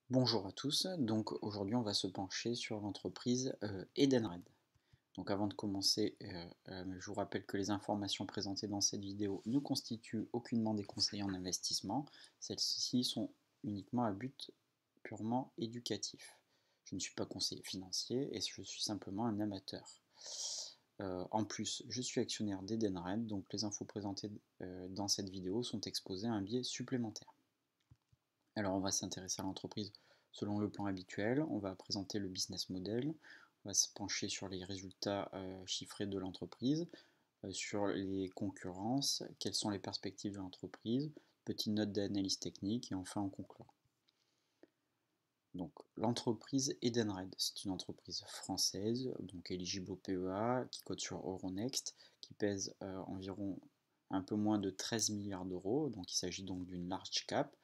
Bonjour à tous, donc aujourd'hui on va se pencher sur l'entreprise Edenred. Donc avant de commencer, je vous rappelle que les informations présentées dans cette vidéo ne constituent aucunement des conseils en investissement, celles-ci sont uniquement à but purement éducatif. Je ne suis pas conseiller financier et je suis simplement un amateur. En plus, je suis actionnaire d'Edenred, donc les infos présentées dans cette vidéo sont exposées à un biais supplémentaire. Alors on va s'intéresser à l'entreprise selon le plan habituel, on va présenter le business model, on va se pencher sur les résultats chiffrés de l'entreprise, sur les concurrences, quelles sont les perspectives de l'entreprise, petite note d'analyse technique et enfin on conclura. Donc l'entreprise Edenred, c'est une entreprise française, donc éligible au PEA, qui cote sur Euronext, qui pèse environ un peu moins de 13 milliards d'euros, donc il s'agit donc d'une large cap.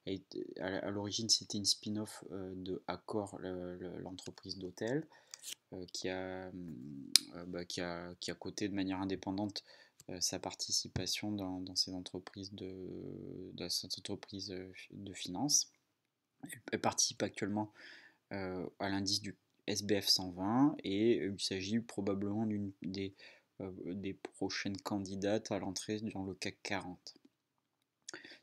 Et à l'origine, c'était une spin-off de Accor, l'entreprise d'hôtel, qui a coté de manière indépendante sa participation dans ces entreprises de finance. Elle participe actuellement à l'indice du SBF 120 et il s'agit probablement d'une des prochaines candidates à l'entrée dans le CAC 40.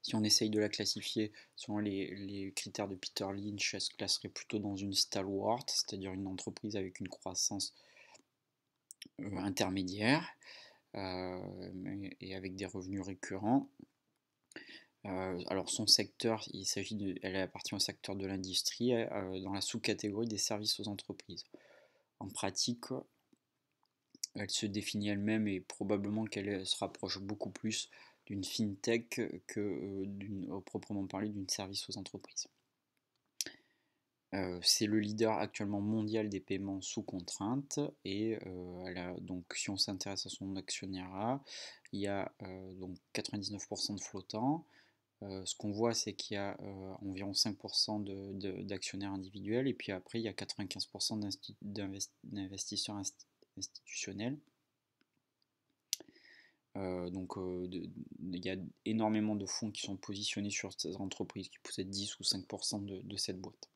Si on essaye de la classifier selon les critères de Peter Lynch, elle se classerait plutôt dans une stalwart, c'est-à-dire une entreprise avec une croissance intermédiaire et avec des revenus récurrents. Alors son secteur, elle appartient au secteur de l'industrie dans la sous-catégorie des services aux entreprises. En pratique, elle se définit elle-même et probablement qu'elle se rapproche beaucoup plus d'une fintech que proprement parler d'une service aux entreprises. C'est le leader actuellement mondial des paiements sous contrainte et donc si on s'intéresse à son actionnariat, il y a donc 99% de flottants. Ce qu'on voit, c'est qu'il y a environ 5% d'actionnaires individuels et puis après il y a 95% d'investisseurs institutionnels. Il y a énormément de fonds qui sont positionnés sur ces entreprises qui possèdent 10 ou 5% de cette boîte.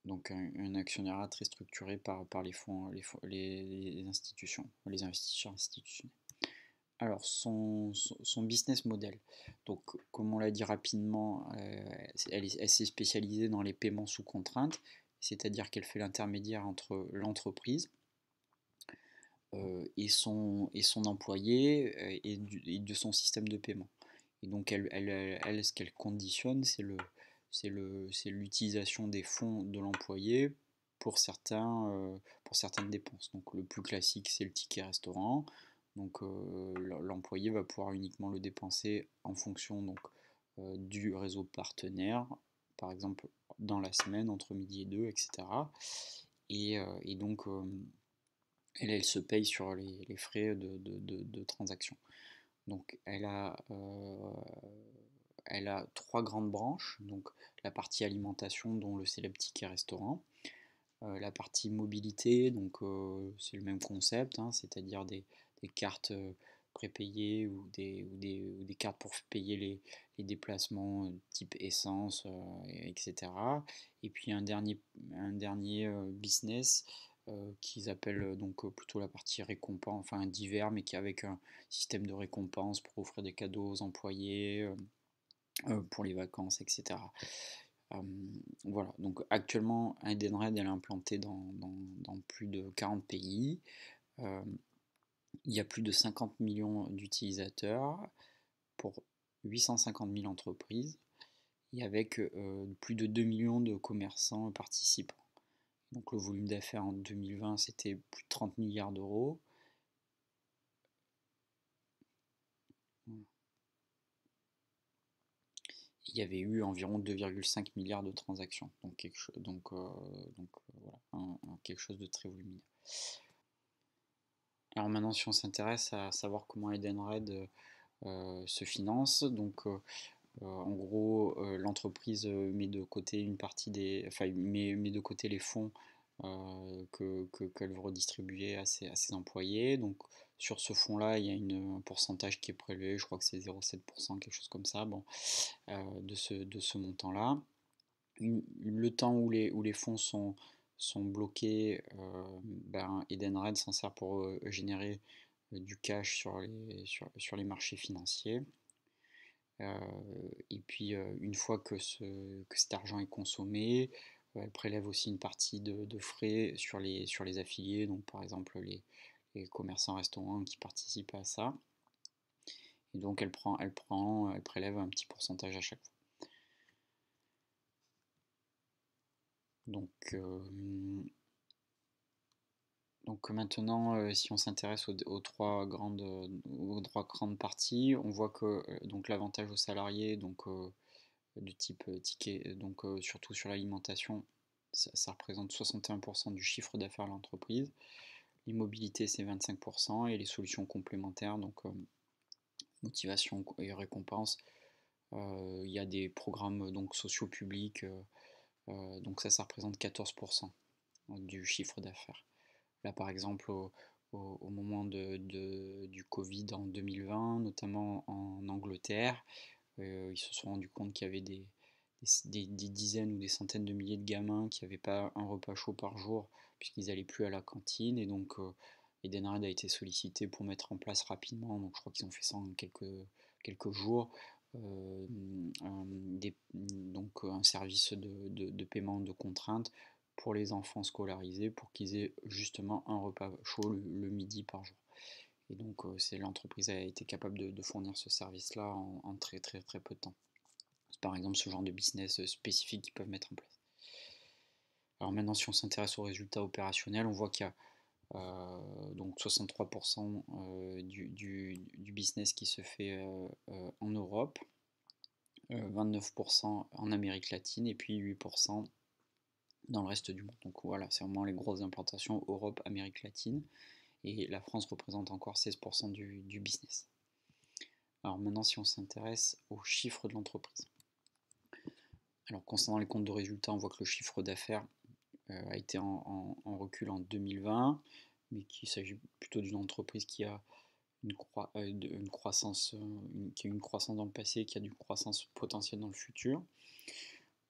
Donc un actionnariat très structuré par les fonds, les institutions, les investisseurs institutionnels. Alors son business model, donc comme on l'a dit rapidement, elle s'est spécialisée dans les paiements sous contrainte, c'est-à-dire qu'elle fait l'intermédiaire entre l'entreprise et son employé et de son système de paiement. Et donc ce qu'elle conditionne, c'est l'utilisation des fonds de l'employé pour certaines dépenses. Donc le plus classique, c'est le ticket restaurant. Donc l'employé va pouvoir uniquement le dépenser en fonction donc, du réseau partenaire, par exemple dans la semaine entre midi et 2, etc. Et donc elle se paye sur les frais de transaction. Donc elle a trois grandes branches, donc la partie alimentation dont le célèbre ticket restaurant, la partie mobilité, donc c'est le même concept, hein, c'est-à-dire des cartes prépayées ou des cartes pour payer les déplacements type essence, etc. Et puis un dernier business qu'ils appellent donc plutôt la partie récompense, enfin divers, mais qui avec un système de récompense pour offrir des cadeaux aux employés, pour les vacances, etc. Euh, voilà, donc actuellement, Edenred elle est implantée dans plus de 40 pays. Euh, il y a plus de 50 millions d'utilisateurs pour 850 000 entreprises et avec plus de 2 millions de commerçants participants. Donc le volume d'affaires en 2020 c'était plus de 30 milliards d'euros. Il y avait eu environ 2,5 milliards de transactions, donc voilà, quelque chose de très volumineux. Alors maintenant, si on s'intéresse à savoir comment Edenred se finance, donc en gros, l'entreprise met de côté une partie enfin, met de côté les fonds qu'elle veut redistribuer à ses employés. Donc sur ce fonds-là, il y a un pourcentage qui est prélevé, je crois que c'est 0,7%, quelque chose comme ça, bon, de ce montant-là. le temps où les fonds sont bloqués, Edenred s'en sert pour générer du cash sur les marchés financiers. Et puis une fois que cet argent est consommé, elle prélève aussi une partie de frais sur les affiliés, donc par exemple les commerçants restaurants qui participent à ça. Et donc elle prélève un petit pourcentage à chaque fois. Donc maintenant, si on s'intéresse aux trois grandes parties, on voit que donc l'avantage aux salariés, donc du type ticket, donc surtout sur l'alimentation, ça représente 61% du chiffre d'affaires de l'entreprise. L'immobilité, c'est 25%, et les solutions complémentaires, donc motivation et récompense, il y a des programmes donc sociaux publics, donc ça représente 14% du chiffre d'affaires. Là, par exemple, au moment du Covid en 2020, notamment en Angleterre, ils se sont rendus compte qu'il y avait des dizaines ou des centaines de milliers de gamins qui n'avaient pas un repas chaud par jour puisqu'ils n'allaient plus à la cantine. Et donc, Edenred a été sollicité pour mettre en place rapidement, donc je crois qu'ils ont fait ça en quelques jours, donc un service de paiement de contrainte pour les enfants scolarisés pour qu'ils aient justement un repas chaud le midi par jour. Et donc l'entreprise a été capable de fournir ce service-là en très très très peu de temps. C'est par exemple ce genre de business spécifique qu'ils peuvent mettre en place. Alors maintenant, si on s'intéresse aux résultats opérationnels, on voit qu'il y a donc 63% du business qui se fait en Europe, 29% en Amérique latine et puis 8% dans le reste du monde. Donc voilà, c'est vraiment les grosses implantations Europe, Amérique latine, et la France représente encore 16% du business. Alors maintenant, si on s'intéresse aux chiffres de l'entreprise. Alors concernant les comptes de résultats, on voit que le chiffre d'affaires a été en recul en 2020, mais qu'il s'agit plutôt d'une entreprise qui a une croissance dans le passé, qui a une croissance potentielle dans le futur,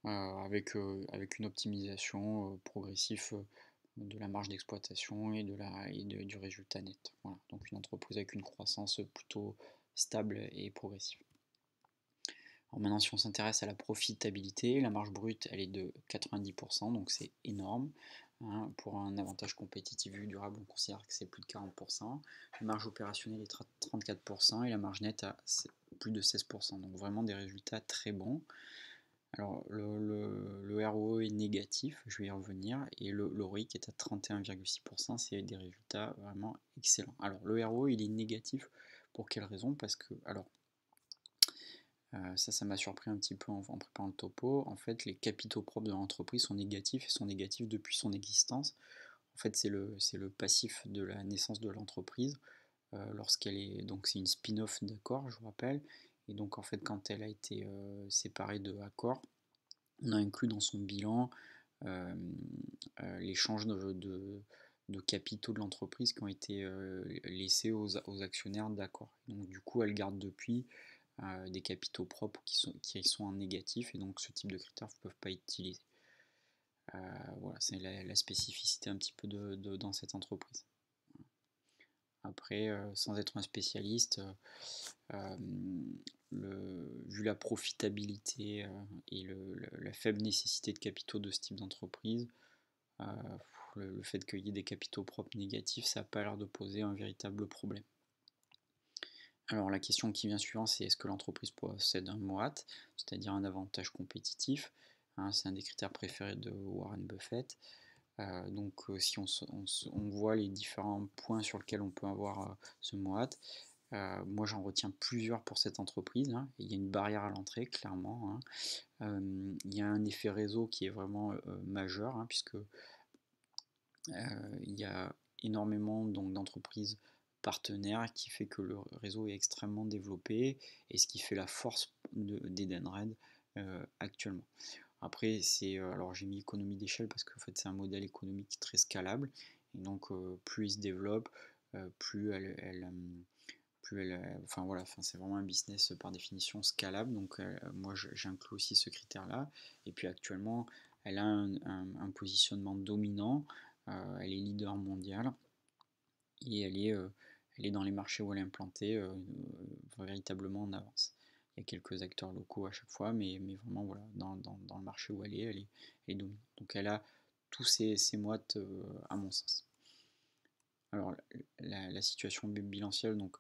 avec une optimisation progressive de la marge d'exploitation et du résultat net. Voilà. Donc une entreprise avec une croissance plutôt stable et progressive. Alors maintenant, si on s'intéresse à la profitabilité, la marge brute, elle est de 90%, donc c'est énorme. Hein. Pour un avantage compétitif et durable, on considère que c'est plus de 40%. La marge opérationnelle est 34% et la marge nette à plus de 16%. Donc vraiment des résultats très bons. Alors le ROE est négatif, je vais y revenir, et le ROIC est à 31,6%, c'est des résultats vraiment excellents. Alors le ROE il est négatif pour quelle raison? Parce que, alors ça m'a surpris un petit peu en préparant le topo. En fait, les capitaux propres de l'entreprise sont négatifs et sont négatifs depuis son existence. En fait, c'est le passif de la naissance de l'entreprise lorsqu'elle est. Donc, c'est une spin-off d'Accor, je vous rappelle. Et donc, en fait, quand elle a été séparée de Accor, on a inclus dans son bilan l'échange de capitaux de l'entreprise qui ont été laissés aux actionnaires d'Accor. Donc, du coup, elle garde depuis des capitaux propres qui sont en négatif, et donc ce type de critères ne peuvent pas être utilisés. Voilà, c'est la spécificité un petit peu dans cette entreprise. Après, sans être un spécialiste, vu la profitabilité et la faible nécessité de capitaux de ce type d'entreprise, le fait qu'il y ait des capitaux propres négatifs, ça n'a pas l'air de poser un véritable problème. Alors la question qui vient suivante, c'est est-ce que l'entreprise possède un MOAT, c'est-à-dire un avantage compétitif, hein, c'est un des critères préférés de Warren Buffett. Donc si on voit les différents points sur lesquels on peut avoir ce MOAT, moi j'en retiens plusieurs pour cette entreprise, hein. Il y a une barrière à l'entrée, clairement, hein. Il y a un effet réseau qui est vraiment majeur, hein, puisque il y a énormément d'entreprises partenaires qui fait que le réseau est extrêmement développé, et ce qui fait la force d'Edenred actuellement. Après, alors j'ai mis économie d'échelle parce qu'en fait c'est un modèle économique très scalable, et donc plus il se développe, plus plus enfin voilà, enfin, c'est vraiment un business par définition scalable, donc moi j'inclus aussi ce critère-là. Et puis actuellement, elle a un positionnement dominant, elle est leader mondial et elle est dans les marchés où elle est implantée véritablement en avance. Il y a quelques acteurs locaux à chaque fois, mais vraiment voilà, dans le marché où elle est dominante. Donc elle a tous ses mottes à mon sens. Alors la situation bilancielle, donc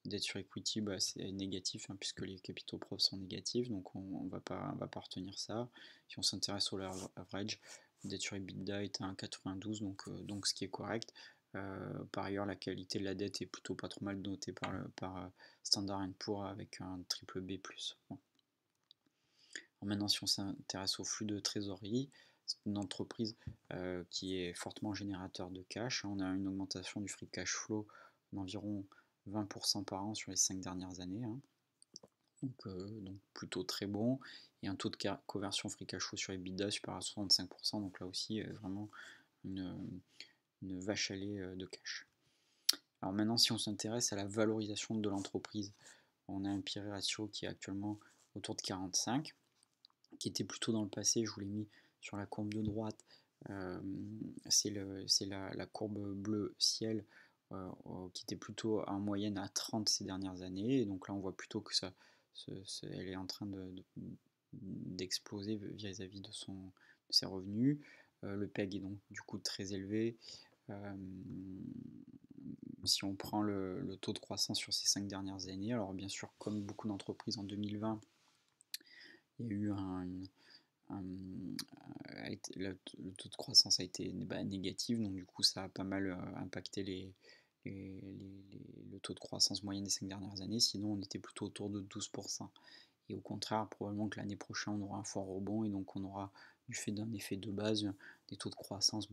dette sur equity, bah, c'est négatif hein, puisque les capitaux propres sont négatifs, donc on va pas retenir ça. Si on s'intéresse au leverage, dette sur EBITDA est à 1,92, donc ce qui est correct. Par ailleurs, la qualité de la dette est plutôt pas trop mal notée par Standard & Poor's avec un triple B+. Bon. Maintenant, si on s'intéresse au flux de trésorerie, c'est une entreprise qui est fortement générateur de cash. On a une augmentation du free cash flow d'environ 20% par an sur les 5 dernières années. Hein. Donc plutôt très bon. Et un taux de conversion free cash flow sur EBITDA supérieur à 65%. Donc là aussi, vraiment une vache à lait de cash. Alors maintenant, si on s'intéresse à la valorisation de l'entreprise, on a un PE ratio qui est actuellement autour de 45, qui était plutôt dans le passé, je vous l'ai mis sur la courbe de droite, c'est la courbe bleu ciel qui était plutôt en moyenne à 30 ces dernières années, et donc là on voit plutôt que elle est en train d'exploser vis-à-vis de ses revenus. Le PEG est donc du coup très élevé. Si on prend le taux de croissance sur ces 5 dernières années, alors bien sûr comme beaucoup d'entreprises en 2020, il y a eu le taux de croissance a été négatif, donc du coup ça a pas mal impacté le taux de croissance moyenne des 5 dernières années, sinon on était plutôt autour de 12%. Et au contraire, probablement que l'année prochaine on aura un fort rebond et donc on aura, du fait d'un effet de base, des taux de croissance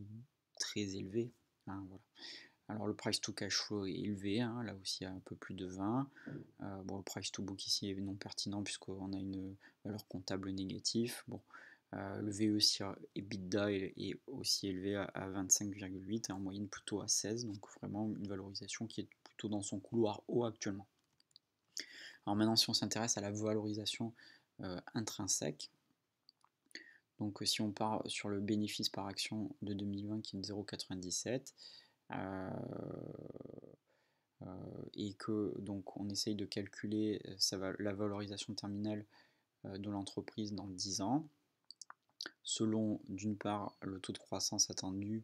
très élevés. Hein, voilà. Alors le price to cash flow est élevé, hein, là aussi à un peu plus de 20. Bon, le price to book ici est non pertinent puisqu'on a une valeur comptable négative. Bon, le VE sur EBITDA est aussi élevé à 25,8 et en moyenne plutôt à 16, donc vraiment une valorisation qui est plutôt dans son couloir haut actuellement. Alors maintenant, si on s'intéresse à la valorisation intrinsèque, donc si on part sur le bénéfice par action de 2020 qui est de 0,97, et que donc on essaye de calculer la valorisation terminale de l'entreprise dans 10 ans, selon d'une part le taux de croissance attendu,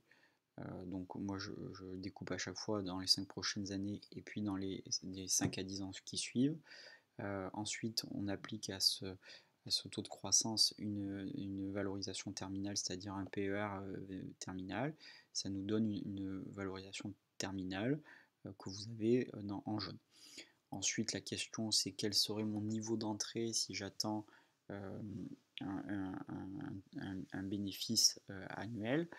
donc moi je découpe à chaque fois dans les 5 prochaines années et puis dans les 5 à 10 ans qui suivent. Ensuite on applique à ce taux de croissance une valorisation terminale, c'est-à-dire un PER terminal. Ça nous donne une valorisation terminale que vous avez en jaune. Ensuite, la question c'est quel serait mon niveau d'entrée si j'attends un bénéfice annuel.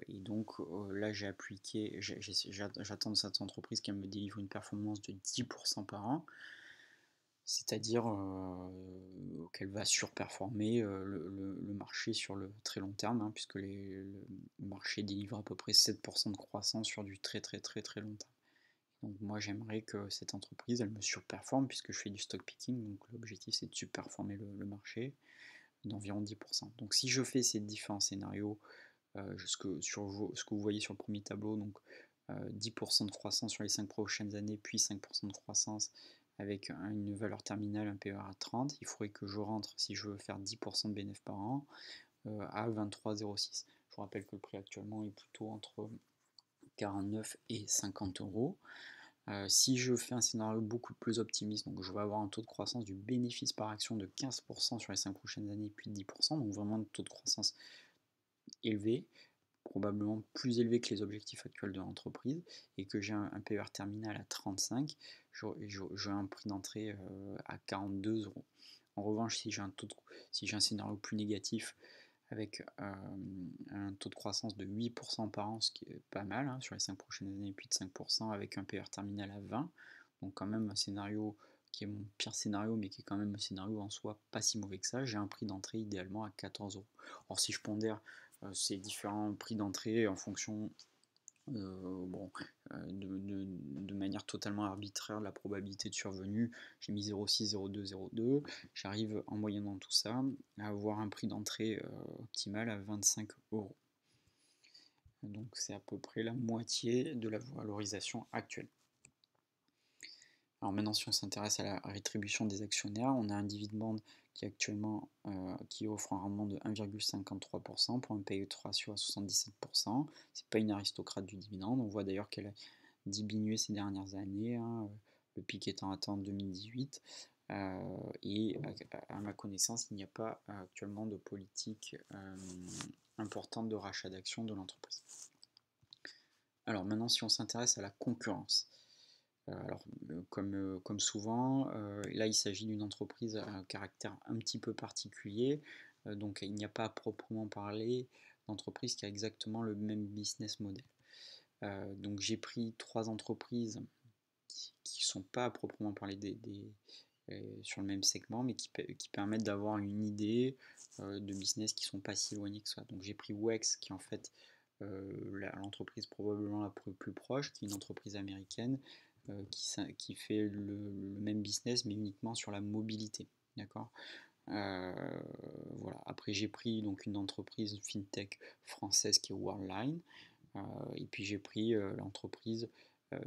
Et donc là j'ai appliqué, j'attends de cette entreprise qu'elle me délivre une performance de 10% par an, c'est-à-dire qu'elle va surperformer le marché sur le très long terme, hein, puisque le marché délivre à peu près 7% de croissance sur du très très très très long terme. Donc moi j'aimerais que cette entreprise elle me surperforme puisque je fais du stock picking, donc l'objectif c'est de surperformer le marché d'environ 10%. Donc si je fais ces différents scénarios, ce que vous voyez sur le premier tableau, donc 10% de croissance sur les 5 prochaines années, puis 5% de croissance avec une valeur terminale, un PER à 30, il faudrait que je rentre, si je veux faire 10% de bénéfice par an, à 23,06. Je vous rappelle que le prix actuellement est plutôt entre 49 et 50 euros. Si je fais un scénario beaucoup plus optimiste, donc je vais avoir un taux de croissance du bénéfice par action de 15% sur les 5 prochaines années, puis 10%, donc vraiment un taux de croissance élevé, probablement plus élevé que les objectifs actuels de l'entreprise, et que j'ai un PER terminal à 35, j'ai un prix d'entrée à 42 euros. En revanche, si j'ai un scénario plus négatif, avec un taux de croissance de 8% par an, ce qui est pas mal hein, sur les 5 prochaines années, puis de 5% avec un PER terminal à 20, donc quand même un scénario qui est mon pire scénario, mais qui est quand même un scénario en soi pas si mauvais que ça, j'ai un prix d'entrée idéalement à 14 euros. Or si je pondère ces différents prix d'entrée en fonction Bon, de manière totalement arbitraire, la probabilité de survenue, j'ai mis 0,6, 0,2, 0,2. J'arrive en moyennant tout ça à avoir un prix d'entrée optimal à 25 euros. Donc c'est à peu près la moitié de la valorisation actuelle. Alors maintenant, si on s'intéresse à la rétribution des actionnaires, on a un dividende qui actuellement qui offre un rendement de 1,53% pour un PE ratio à 77%. C'est pas une aristocrate du dividende. On voit d'ailleurs qu'elle a diminué ces dernières années, hein, le pic étant atteint en 2018. Et à ma connaissance, il n'y a pas actuellement de politique importante de rachat d'actions de l'entreprise. Alors maintenant, si on s'intéresse à la concurrence. Alors, comme souvent, là il s'agit d'une entreprise à un caractère un petit peu particulier, donc il n'y a pas à proprement parler d'entreprise qui a exactement le même business model. Donc j'ai pris 3 entreprises qui ne sont pas à proprement parler sur le même segment, mais qui permettent d'avoir une idée de business qui ne sont pas si éloignées que ça. Donc j'ai pris WEX, qui est en fait l'entreprise probablement la plus proche, qui est une entreprise américaine, qui fait le même business mais uniquement sur la mobilité. D'accord. Voilà. Après j'ai pris donc une entreprise fintech française qui est Worldline, et puis j'ai pris l'entreprise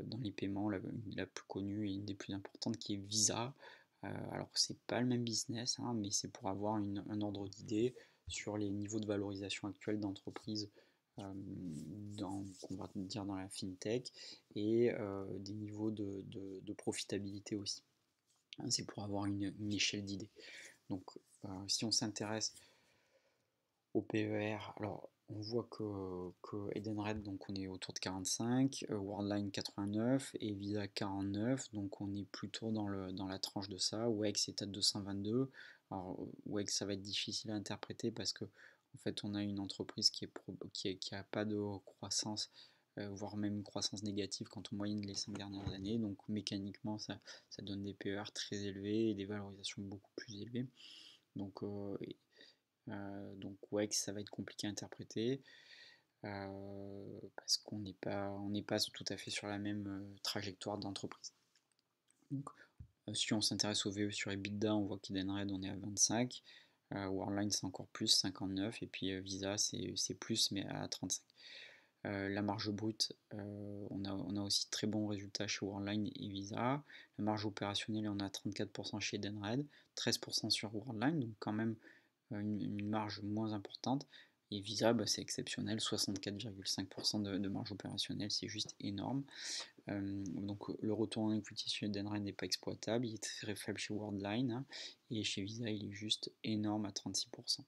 dans les paiements la plus connue et une des plus importantes qui est Visa. Alors c'est pas le même business, hein, mais c'est pour avoir un ordre d'idée sur les niveaux de valorisation actuels d'entreprises on va dire dans la fintech, et des niveaux de profitabilité aussi. C'est pour avoir une échelle d'idées. Donc si on s'intéresse au PER, alors on voit que Edenred, donc on est autour de 45, Worldline 89 et Visa 49, donc on est plutôt dans la tranche de ça. WEX est à 222. Alors WEX, ça va être difficile à interpréter parce que en fait on a une entreprise qui a pas de croissance, voire même une croissance négative quand on moyenne les 5 dernières années, donc mécaniquement ça donne des PER très élevés et des valorisations beaucoup plus élevées. Donc ouais, ça va être compliqué à interpréter parce qu'on n'est pas tout à fait sur la même trajectoire d'entreprise. Donc, si on s'intéresse au VE sur EBITDA, on voit qu'Edenred on est à 25, Worldline c'est encore plus, 59, et puis Visa c'est plus mais à 35. La marge brute, on a aussi très bons résultats chez Worldline et Visa. La marge opérationnelle, on a 34% chez Edenred, 13% sur Worldline, donc quand même une marge moins importante. Et Visa, c'est exceptionnel, 64,5% de marge opérationnelle, c'est juste énorme. Donc le retour en equity chez Edenred n'est pas exploitable, il est très faible chez Worldline, hein, et chez Visa il est juste énorme à 36%.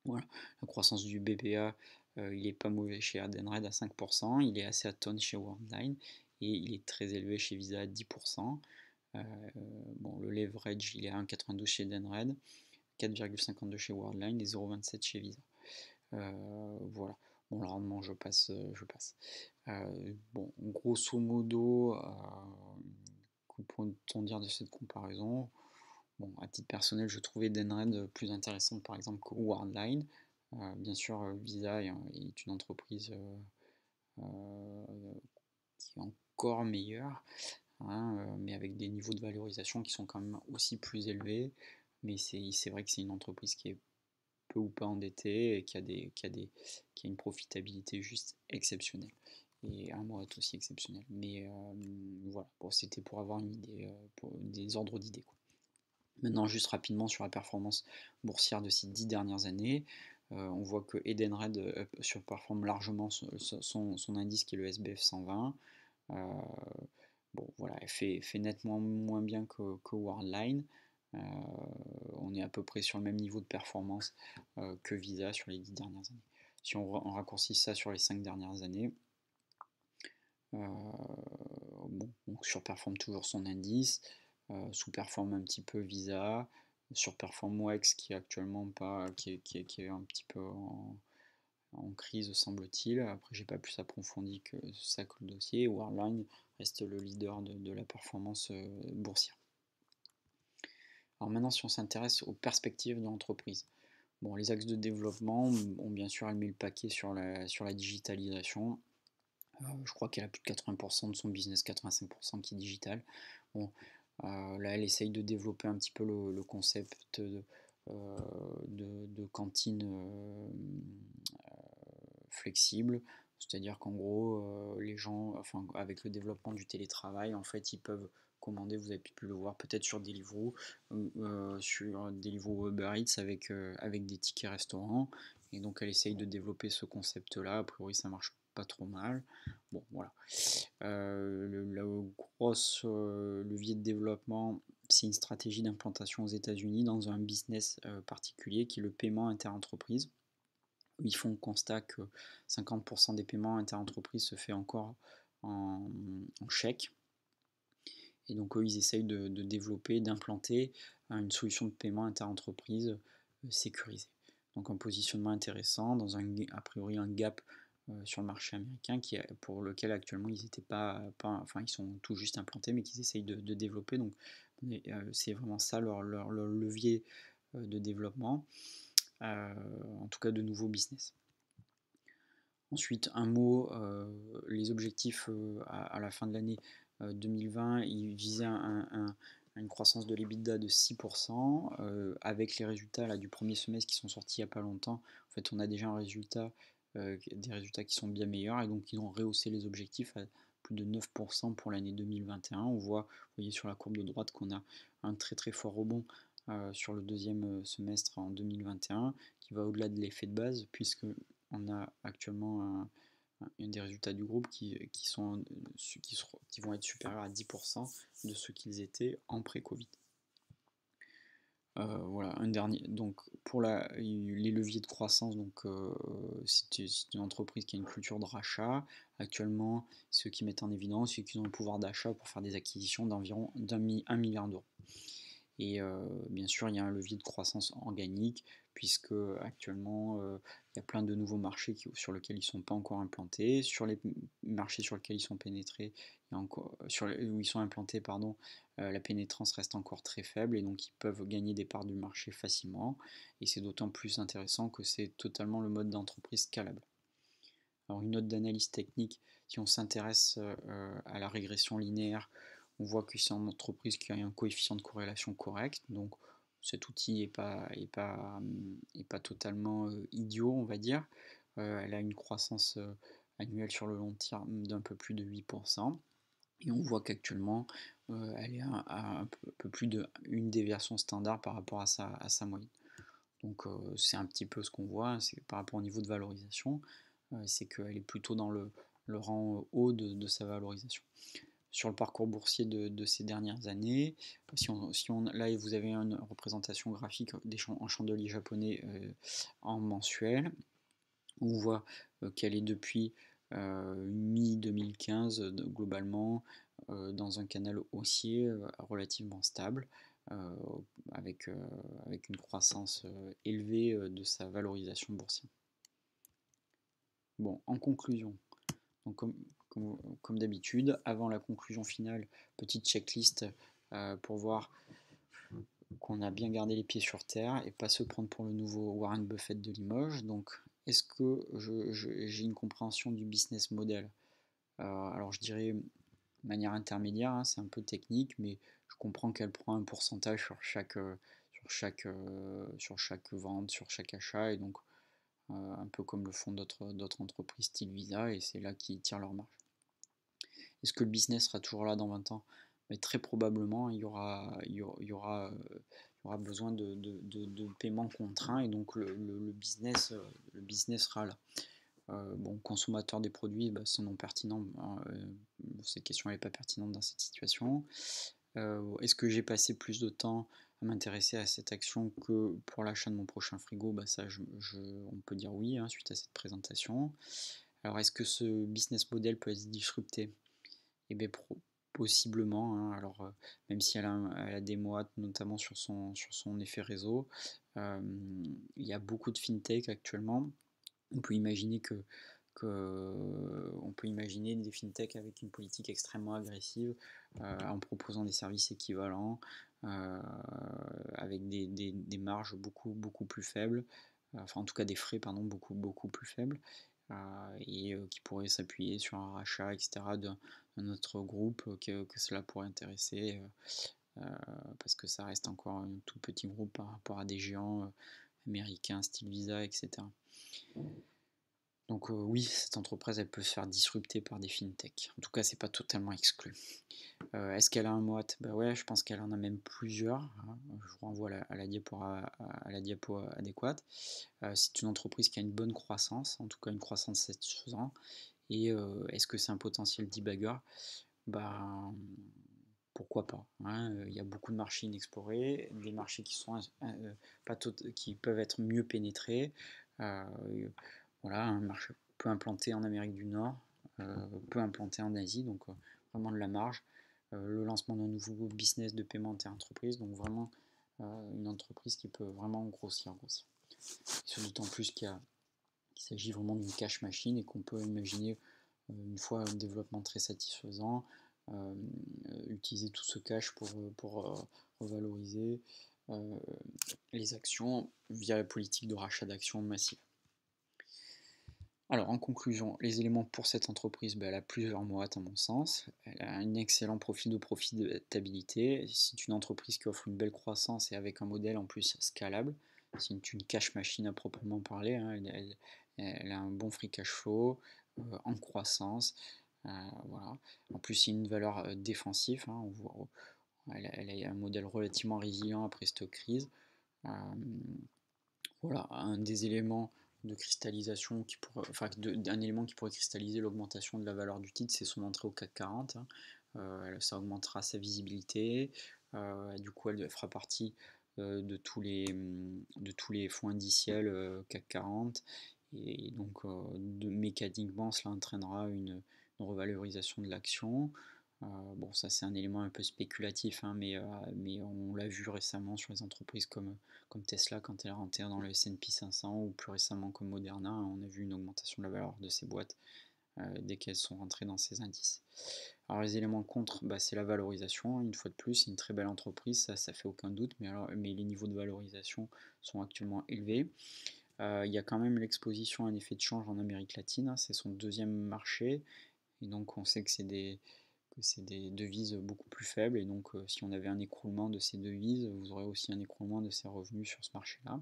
Voilà. La croissance du BPA, il n'est pas mauvais chez Edenred à 5%, il est assez atone chez Worldline, et il est très élevé chez Visa à 10%. Bon, le leverage il est à 1,92 chez Edenred, 4,52 chez Worldline et 0,27 chez Visa. Voilà. Bon, le rendement, je passe. Bon, grosso modo, que peut-on dire de cette comparaison? Bon, à titre personnel, je trouvais Edenred plus intéressante par exemple que Worldline. Bien sûr, Visa est une entreprise qui est encore meilleure, hein, mais avec des niveaux de valorisation qui sont quand même aussi plus élevés. Mais c'est vrai que c'est une entreprise qui est peu ou pas endetté et qui a une profitabilité juste exceptionnelle. Et un mois aussi exceptionnel. Mais voilà, bon, c'était pour avoir une idée, pour des ordres d'idées. Maintenant, juste rapidement sur la performance boursière de ces 10 dernières années, on voit que Edenred surperforme largement son indice qui est le SBF 120. Bon, voilà, elle fait nettement moins bien que Worldline. On est à peu près sur le même niveau de performance que Visa sur les 10 dernières années. Si on raccourcit ça sur les 5 dernières années, bon, on surperforme toujours son indice, sous-performe un petit peu Visa, surperforme WEX qui est actuellement pas, qui est un petit peu en crise semble-t-il. Après j'ai pas plus approfondi que ça que le dossier. Worldline reste le leader de la performance boursière. Alors maintenant si on s'intéresse aux perspectives de l'entreprise. Bon, les axes de développement, ont bien sûr, elle met le paquet sur la digitalisation. Je crois qu'elle a plus de 80% de son business, 85% qui est digital. Bon, là, elle essaye de développer un petit peu le concept de cantine flexible. C'est-à-dire qu'en gros, les gens, enfin, avec le développement du télétravail, en fait, ils peuvent commander, vous avez pu le voir peut-être sur Deliveroo, sur Deliveroo Uber Eats avec des tickets restaurants. Et donc elle essaye de développer ce concept-là. A priori, ça marche pas trop mal. Bon, voilà. Le gros levier de développement, c'est une stratégie d'implantation aux États-Unis dans un business particulier qui est le paiement interentreprise. Ils font le constat que 50% des paiements interentreprises se fait encore en chèque. Et donc eux, ils essayent de développer, d'implanter une solution de paiement interentreprise sécurisée. Donc un positionnement intéressant, dans a priori un gap sur le marché américain pour lequel actuellement ils étaient enfin ils sont tout juste implantés, mais qu'ils essayent de développer. Donc c'est vraiment ça leur levier de développement, en tout cas de nouveaux business. Ensuite, un mot, les objectifs à la fin de l'année 2020, ils visaient une croissance de l'EBITDA de 6%, avec les résultats là, du premier semestre qui sont sortis il n'y a pas longtemps. En fait, on a déjà des résultats qui sont bien meilleurs, et donc ils ont rehaussé les objectifs à plus de 9% pour l'année 2021. On voit, vous voyez sur la courbe de droite qu'on a un très très fort rebond sur le deuxième semestre en 2021, qui va au-delà de l'effet de base, puisque on a actuellement des résultats du groupe qui vont être supérieurs à 10% de ce qu'ils étaient en pré-Covid. Voilà, un dernier. Donc pour les leviers de croissance, donc c'est une entreprise qui a une culture de rachat. Actuellement, ceux qui mettent en évidence, c'est qu'ils ont le pouvoir d'achat pour faire des acquisitions d'environ 1 milliard d'euros. Et bien sûr, il y a un levier de croissance organique, puisque actuellement, il y a plein de nouveaux marchés sur lesquels ils ne sont pas encore implantés. Sur les marchés sur lesquels ils sont pénétrés, où ils sont implantés, pardon, la pénétrance reste encore très faible, et donc ils peuvent gagner des parts du marché facilement. Et c'est d'autant plus intéressant que c'est totalement le mode d'entreprise scalable. Alors une note d'analyse technique, si on s'intéresse à la régression linéaire, on voit que c'est une entreprise qui a un coefficient de corrélation correct, donc cet outil n'est pas totalement idiot, on va dire. Elle a une croissance annuelle sur le long terme d'un peu plus de 8%, et on voit qu'actuellement elle est à un peu plus d'une déviation standard par rapport à sa moyenne. Donc c'est un petit peu ce qu'on voit, c'est par rapport au niveau de valorisation, c'est qu'elle est plutôt dans le rang haut de sa valorisation. Sur le parcours boursier de ces dernières années, là vous avez une représentation graphique en chandelier japonais en mensuel, où on voit qu'elle est depuis mi-2015 globalement dans un canal haussier relativement stable, euh, avec une croissance élevée de sa valorisation boursière. Bon, en conclusion, donc comme d'habitude, avant la conclusion finale, petite checklist pour voir qu'on a bien gardé les pieds sur terre et pas se prendre pour le nouveau Warren Buffett de Limoges. Donc, est-ce que j'ai une compréhension du business model? Alors, je dirais de manière intermédiaire, hein, c'est un peu technique, mais je comprends qu'elle prend un pourcentage sur chaque vente, sur chaque achat, et donc un peu comme le font d'autres entreprises style Visa, et c'est là qu'ils tirent leur marge. Est-ce que le business sera toujours là dans 20 ans? Mais très probablement, il y aura besoin de paiements contraints, et donc le business sera là. Bon, consommateur des produits, bah, c'est non pertinent. Cette question n'est pas pertinente dans cette situation. Est-ce que j'ai passé plus de temps à m'intéresser à cette action que pour l'achat de mon prochain frigo? Bah, ça, on peut dire oui, hein, suite à cette présentation. Alors, est-ce que ce business model peut être disrupté? Eh bien, possiblement, hein. Alors, même si elle a des moats, notamment sur son effet réseau, il y a beaucoup de fintech actuellement. On peut imaginer on peut imaginer des fintech avec une politique extrêmement agressive, en proposant des services équivalents, avec des marges beaucoup plus faibles, enfin en tout cas des frais, pardon, beaucoup plus faibles. et qui pourrait s'appuyer sur un rachat, etc., d'un autre groupe que cela pourrait intéresser, parce que ça reste encore un tout petit groupe par rapport à des géants américains, style Visa, etc. Donc oui, cette entreprise, elle peut se faire disrupter par des fintechs. En tout cas, c'est pas totalement exclu. Est-ce qu'elle a un moat? Bah ouais, je pense qu'elle en a même plusieurs, hein. Je vous renvoie à la diapo adéquate. C'est une entreprise qui a une bonne croissance, en tout cas une croissance satisfaisante. Et est-ce que c'est un potentiel debugger? Bah pourquoi pas, hein. Il y a beaucoup de marchés inexplorés, des marchés qui sont qui peuvent être mieux pénétrés. Euh, voilà, un marché peu implanté en Amérique du Nord, peu implanté en Asie, donc vraiment de la marge. Le lancement d'un nouveau business de paiement interentreprise, donc vraiment une entreprise qui peut vraiment grossir. D'autant plus qu'il s'agit vraiment d'une cash machine et qu'on peut imaginer, une fois un développement très satisfaisant, utiliser tout ce cash pour revaloriser les actions via la politique de rachat d'actions massive. Alors en conclusion, les éléments pour cette entreprise, elle a plusieurs moats à mon sens. Elle a un excellent profil de profitabilité. C'est une entreprise qui offre une belle croissance et avec un modèle en plus scalable. C'est une cash machine à proprement parler, hein. Elle a un bon free cash flow en croissance. Voilà. En plus, c'est une valeur défensive, hein. Elle a un modèle relativement résilient après cette crise. Euh, voilà, un des éléments de cristallisation un élément qui pourrait cristalliser l'augmentation de la valeur du titre, c'est son entrée au CAC 40, hein. Ça augmentera sa visibilité. Du coup, elle fera partie de tous les fonds indiciels CAC 40. Et donc, mécaniquement, cela entraînera une revalorisation de l'action. Bon, ça c'est un élément un peu spéculatif, hein, mais on l'a vu récemment sur les entreprises comme Tesla quand elle est rentrée dans le S&P 500 ou plus récemment comme Moderna, hein, on a vu une augmentation de la valeur de ces boîtes dès qu'elles sont rentrées dans ces indices. Alors les éléments contre, c'est la valorisation, une fois de plus, c'est une très belle entreprise, ça fait aucun doute, mais les niveaux de valorisation sont actuellement élevés. Il y a quand même l'exposition à un effet de change en Amérique latine, hein, c'est son deuxième marché, et donc on sait que c'est des devises beaucoup plus faibles, et donc si on avait un écroulement de ces devises, vous aurez aussi un écroulement de ces revenus sur ce marché-là.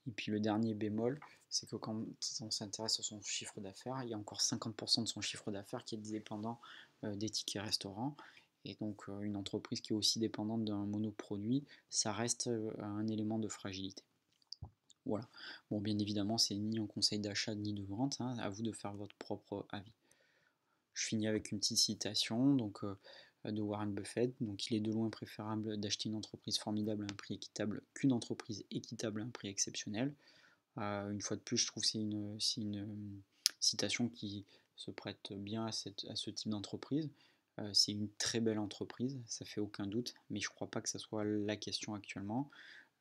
Et puis le dernier bémol, c'est que quand on s'intéresse à son chiffre d'affaires, il y a encore 50% de son chiffre d'affaires qui est dépendant des tickets restaurants. Et donc une entreprise qui est aussi dépendante d'un monoproduit, ça reste un élément de fragilité. Voilà. Bon, bien évidemment, c'est ni un conseil d'achat ni de vente, hein, à vous de faire votre propre avis. Je finis avec une petite citation de Warren Buffett. Donc, il est de loin préférable d'acheter une entreprise formidable à un prix équitable qu'une entreprise équitable à un prix exceptionnel. Une fois de plus, je trouve que c'est une citation qui se prête bien à ce type d'entreprise. C'est une très belle entreprise, ça fait aucun doute, mais je ne crois pas que ce soit la question actuellement.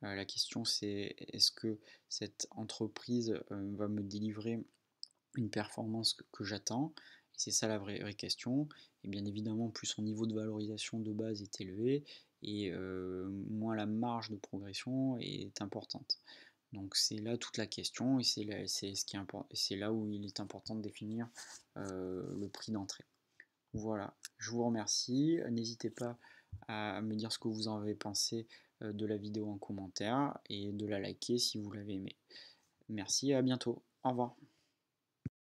La question c'est est-ce que cette entreprise va me délivrer une performance que j'attends? Et c'est ça la vraie question. Et bien évidemment, plus son niveau de valorisation de base est élevé, et moins la marge de progression est importante. Donc c'est là toute la question, et c'est là où il est important de définir le prix d'entrée. Voilà, je vous remercie. N'hésitez pas à me dire ce que vous en avez pensé de la vidéo en commentaire, et de la liker si vous l'avez aimé. Merci et à bientôt. Au revoir.